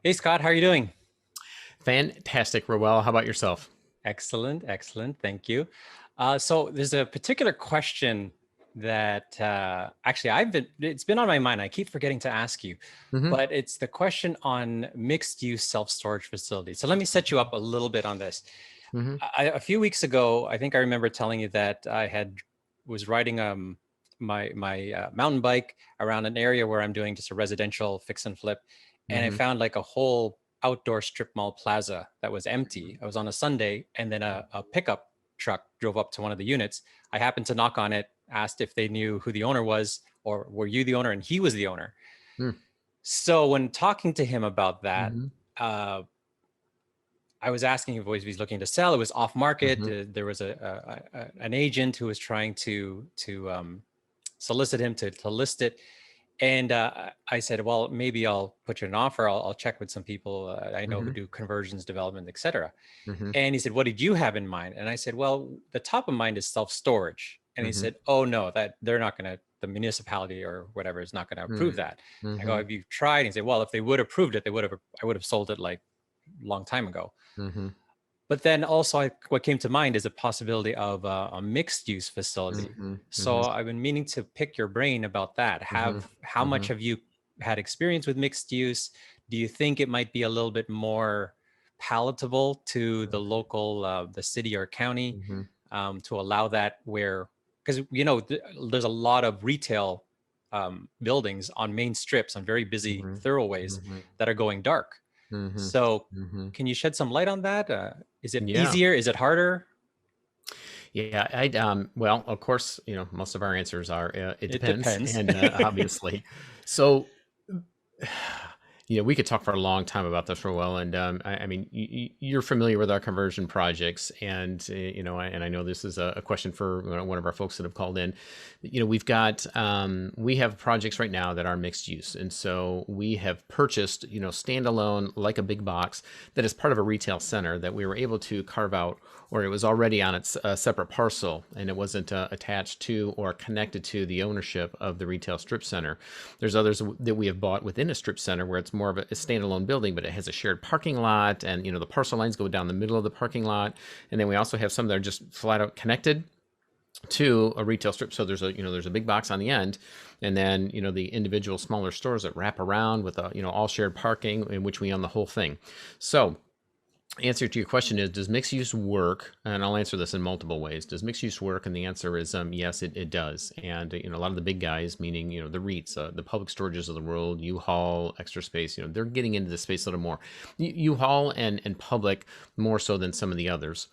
Hey Scott, how are you doing? Fantastic, Roel. How about yourself? Excellent, excellent. Thank you. So there's a particular question that actually it's been on my mind. I keep forgetting to ask you, hmm but it's the question on mixed use self-storage facilities. So let me set you up a little bit on this. hmm A few weeks ago, I think I remember telling you that was riding my mountain bike around an area where I'm doing just a residential fix and flip, and I hmm found like a whole outdoor strip mall plaza that was empty. I was on a Sunday, and then a pickup truck drove up to one of the units. I happened to knock on it, asked if they knew who the owner was, or were you the owner, and he was the owner. So when talking to him about that, hmm uh, I was asking if he's looking to sell. It was off market. hmm There was an agent who was trying to solicit him to list it, and I said, well, maybe I'll put you an offer. I'll check with some people I know who hmm do conversions, development, etc. hmm And he said, what did you have in mind? And I said, well, the top of mind is self storage. And he hmm said, oh no, that they're not going to. The municipality or whatever is not going to approve that. I go, hmm have you tried? And he said, well, if they would have approved it, I would have sold it like a long time ago. hmm But then also, what came to mind is a possibility of a mixed use facility. hmm So I've been meaning to pick your brain about that. hmm How much have you had experience with mixed use? Do you think it might be a little bit more palatable to the local, the city or county, hmm to allow that where, because there's a lot of retail buildings on main strips on very busy hmm thoroughways hmm that are going dark. hmm So, hmm can you shed some light on that? Is it Yeah. easier? Is it harder? Yeah. Well, of course, most of our answers are it It depends, depends. and obviously. So we could talk for a long time about this, Roel, and I mean, you're familiar with our conversion projects, and and I know this is a question for one of our folks that have called in. We have projects right now that are mixed use, and so we have purchased standalone like a big box that is part of a retail center that we were able to carve out, or it was already on its separate parcel, and it wasn't attached to or connected to the ownership of the retail strip center. There's others that we have bought within a strip center where it's more of a standalone building, but it has a shared parking lot, and the parcel lines go down the middle of the parking lot. And then we also have some that are just flat out connected to a retail strip. So there's a big box on the end, and then the individual smaller stores that wrap around with all shared parking in which we own the whole thing. So answer to your question is, does mixed use work? And I'll answer this in multiple ways. Does mixed use work? And the answer is yes, it does. And a lot of the big guys, meaning the REITs, the public storages of the world, U-Haul, Extra Space, they're getting into the space a little more. U-Haul and public more so than some of the others.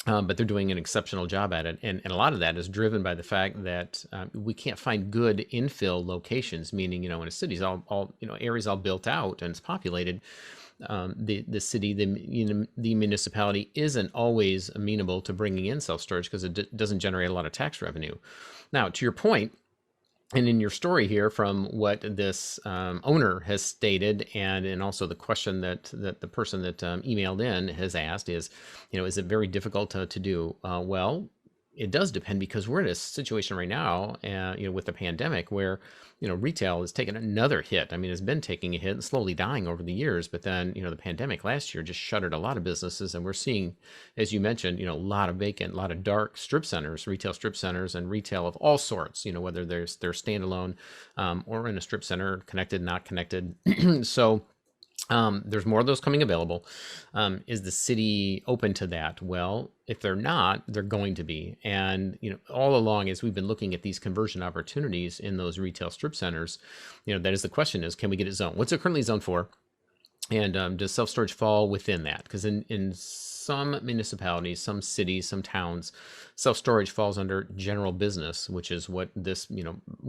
But they're doing an exceptional job at it. And a lot of that is driven by the fact that we can't find good infill locations, meaning, when a city's all areas all built out and it's populated, the city, the municipality isn't always amenable to bringing in self-storage because it doesn't generate a lot of tax revenue. Now, to your point, and in your story here, from what this owner has stated, and also the question that the person that emailed in has asked is it very difficult to do? Well, it does depend, because we're in a situation right now, with the pandemic, where retail has taken another hit. I mean, it's been taking a hit and slowly dying over the years, but then the pandemic last year just shuttered a lot of businesses, and we're seeing, as you mentioned, a lot of vacant, a lot of dark strip centers, retail strip centers, and retail of all sorts. Whether they're standalone, or in a strip center, connected, not connected. So there's more of those coming available. Is the city open to that? Well, if they're not, they're going to be. And all along, as we've been looking at these conversion opportunities in those retail strip centers, that is the question: is, can we get it zoned? What's it currently zoned for? And does self-storage fall within that? Because in some municipalities, some cities, some towns, self-storage falls under general business, which is what this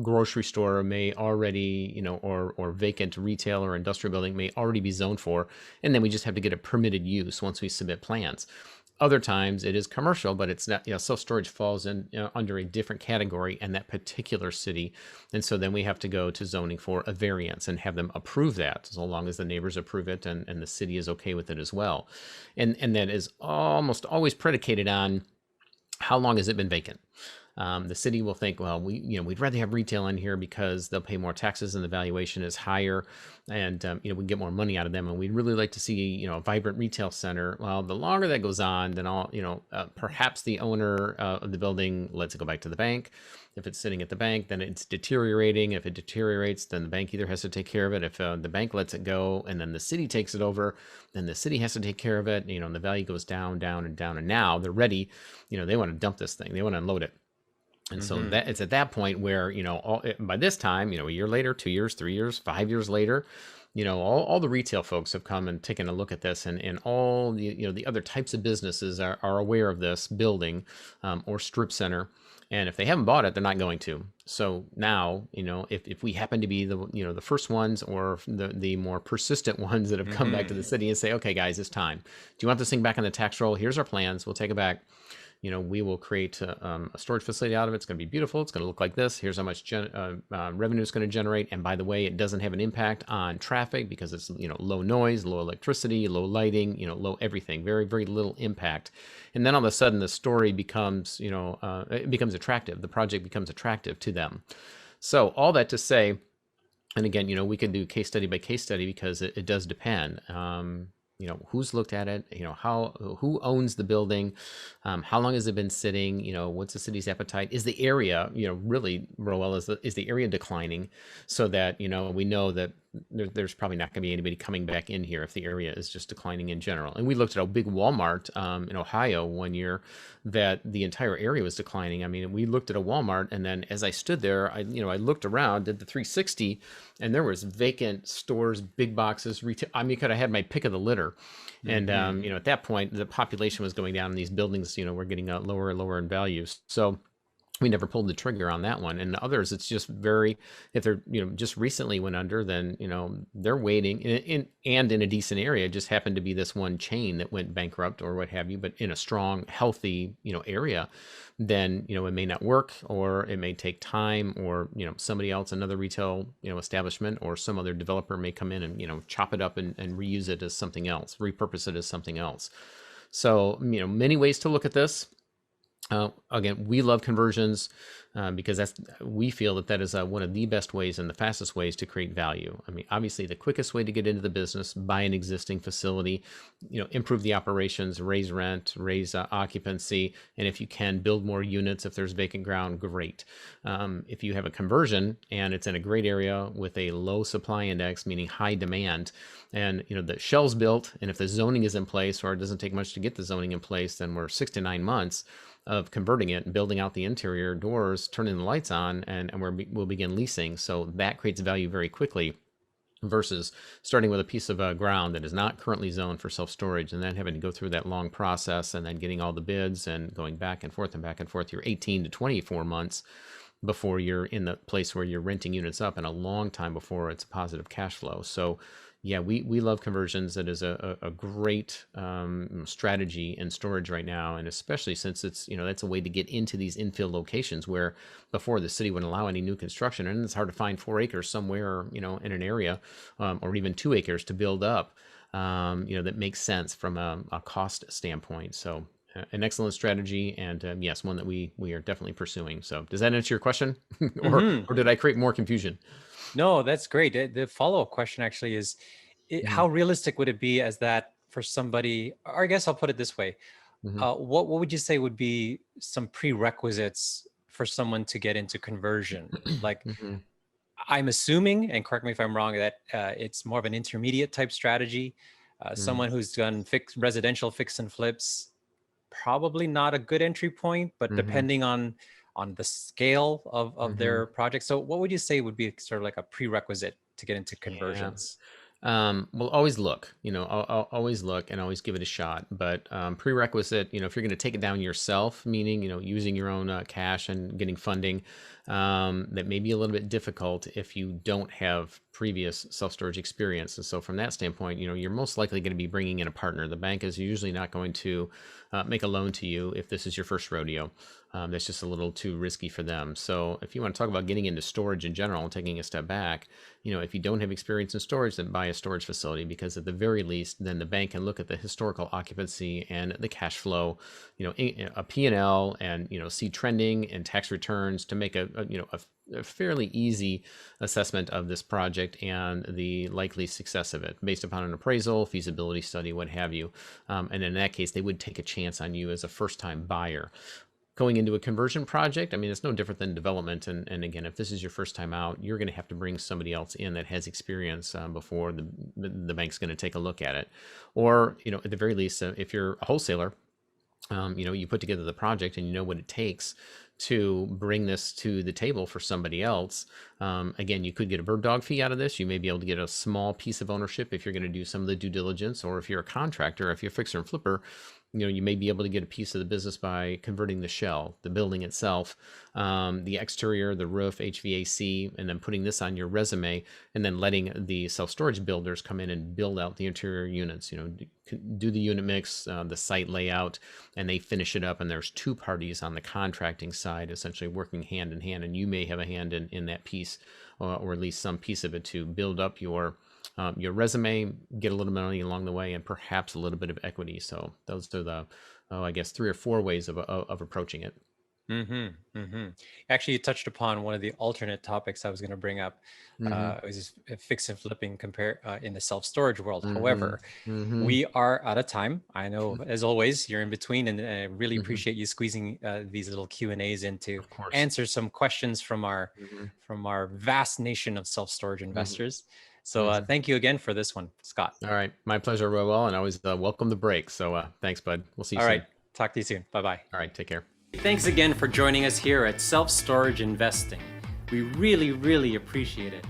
grocery store may already, or vacant retail or industrial building may already be zoned for, and then we just have to get a permitted use once we submit plans. Other times it is commercial, but it's not. Self-storage falls in under a different category in that particular city, and so then we have to go to zoning for a variance and have them approve that, so long as the neighbors approve it and the city is okay with it as well. And that is almost always predicated on how long has it been vacant. The city will think, well, we'd rather have retail in here because they'll pay more taxes and the valuation is higher, and we can get more money out of them. And we'd really like to see, a vibrant retail center. Well, the longer that goes on, then perhaps the owner of the building lets it go back to the bank. If it's sitting at the bank, then it's deteriorating. If it deteriorates, then the bank either has to take care of it. If the bank lets it go and then the city takes it over, then the city has to take care of it. And the value goes down, down, and down. And now they're ready. They want to dump this thing. They want to unload it. And so Mm-hmm. that it's at that point where, by this time, a year later, 2 years, 3 years, 5 years later, all the retail folks have come and taken a look at this, and all the other types of businesses are aware of this building or strip center. And if they haven't bought it, they're not going to. So now, if we happen to be the first ones or the more persistent ones that have come back to Mm-hmm. the city and say, okay, guys, it's time. Do you want this thing back on the tax roll? Here's our plans. We'll take it back. We will create a storage facility out of it. It's going to be beautiful. It's going to look like this. Here's how much revenue it's going to generate. And by the way, it doesn't have an impact on traffic because it's, low noise, low electricity, low lighting, low everything, very, very little impact. And then all of a sudden the story becomes, it becomes attractive. The project becomes attractive to them. So all that to say, and again, we could do case study by case study because it does depend. Who's looked at it, who owns the building, how long has it been sitting, what's the city's appetite, is the area, really, Roel, is the area declining, so that, we know that there's probably not going to be anybody coming back in here if the area is just declining in general. And we looked at a big Walmart in Ohio one year that the entire area was declining. I mean, we looked at a Walmart, and then as I stood there, I looked around, did the 360, and there was vacant stores, big boxes, retail. I mean, could have had my pick of the litter. And Mm-hmm. at that point, the population was going down, and these buildings, were getting lower and lower in values. So we never pulled the trigger on that one. And others, it's just if they're, just recently went under, then, they're waiting and in a decent area. It just happened to be this one chain that went bankrupt or what have you, but in a strong, healthy, area, then, it may not work, or it may take time, or, somebody else, another retail, establishment or some other developer may come in and, chop it up and reuse it as something else, repurpose it as something else. So, many ways to look at this. Again, we love conversions because we feel that is one of the best ways and the fastest ways to create value. I mean, obviously, the quickest way to get into the business, buy an existing facility, improve the operations, raise rent, raise occupancy, and if you can, build more units. If there's vacant ground, great. If you have a conversion and it's in a great area with a low supply index, meaning high demand, and the shell's built, and if the zoning is in place, or it doesn't take much to get the zoning in place, then we're 6 to 9 months of converting it and building out the interior doors, turning the lights on, and we'll begin leasing. So that creates value very quickly, versus starting with a piece of ground that is not currently zoned for self-storage and then having to go through that long process and then getting all the bids and going back and forth and back and forth. You're 18 to 24 months before you're in the place where you're renting units up, and a long time before it's a positive cash flow. So yeah, we love conversions. That is a great strategy in storage right now, and especially since it's that's a way to get into these infill locations where before the city wouldn't allow any new construction, and it's hard to find 4 acres somewhere in an area, or even 2 acres to build up, that makes sense from a cost standpoint. So an excellent strategy, and yes, one that we are definitely pursuing. So does that answer your question, Mm-hmm. or did I create more confusion? No, that's great. The follow-up question actually is, Hmm. how realistic would it be as that for somebody, or I guess I'll put it this way. Hmm. What would you say would be some prerequisites for someone to get into conversion? Like, Hmm. I'm assuming, and correct me if I'm wrong, that it's more of an intermediate type strategy. Hmm. Someone who's done residential fix and flips, probably not a good entry point, but Hmm. depending on the scale of Hmm. their project. So what would you say would be sort of like a prerequisite to get into Yeah. conversions? Well, always look, I'll always look and always give it a shot. But prerequisite, if you're going to take it down yourself, meaning, using your own cash and getting funding, that may be a little bit difficult if you don't have previous self-storage experience. And so from that standpoint, you're most likely going to be bringing in a partner. The bank is usually not going to make a loan to you if this is your first rodeo. That's just a little too risky for them. So if you want to talk about getting into storage in general and taking a step back, if you don't have experience in storage, then buy a storage facility, because at the very least, then the bank can look at the historical occupancy and the cash flow, a P&L, and see trending and tax returns to make a fairly easy assessment of this project and the likely success of it based upon an appraisal, feasibility study, what have you. And in that case, they would take a chance on you as a first-time buyer. Going into a conversion project, I mean, it's no different than development. And again, if this is your first time out, you're going to have to bring somebody else in that has experience before the bank's going to take a look at it. Or, at the very least, if you're a wholesaler, you put together the project and you know what it takes to bring this to the table for somebody else. Again, you could get a bird dog fee out of this. You may be able to get a small piece of ownership if you're going to do some of the due diligence, or if you're a contractor, if you're a fixer and flipper, you may be able to get a piece of the business by converting the shell, the building itself, the exterior, the roof, HVAC, and then putting this on your resume, and then letting the self-storage builders come in and build out the interior units, do the unit mix, the site layout, and they finish it up. And there's two parties on the contracting side essentially working hand in hand, and you may have a hand in that piece, or at least some piece of it, to build up your resume, get a little money along the way, and perhaps a little bit of equity. So those are the, I guess, 3 or 4 ways of approaching it. Actually, you touched upon one of the alternate topics I was going to bring up. It was fix and flipping in the self-storage world. However, we are out of time. I know, as always, you're in between, and I really appreciate you squeezing these little Q&As in to answer some questions from our vast nation of self-storage investors. So thank you again for this one, Scott. All right. My pleasure, Roel, and always welcome the break. So thanks, bud. We'll see you soon. All right. Talk to you soon. Bye-bye. All right. Take care. Thanks again for joining us here at Self-Storage Investing. We really, really appreciate it.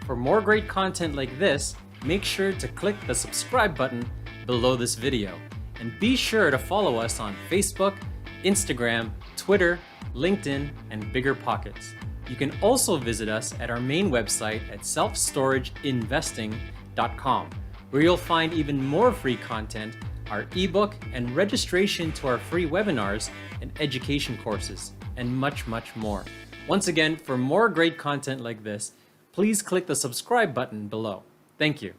For more great content like this, make sure to click the subscribe button below this video. And be sure to follow us on Facebook, Instagram, Twitter, LinkedIn, and BiggerPockets. You can also visit us at our main website at selfstorageinvesting.com, where you'll find even more free content, our ebook, and registration to our free webinars and education courses, and much, much more. Once again, for more great content like this, please click the subscribe button below. Thank you.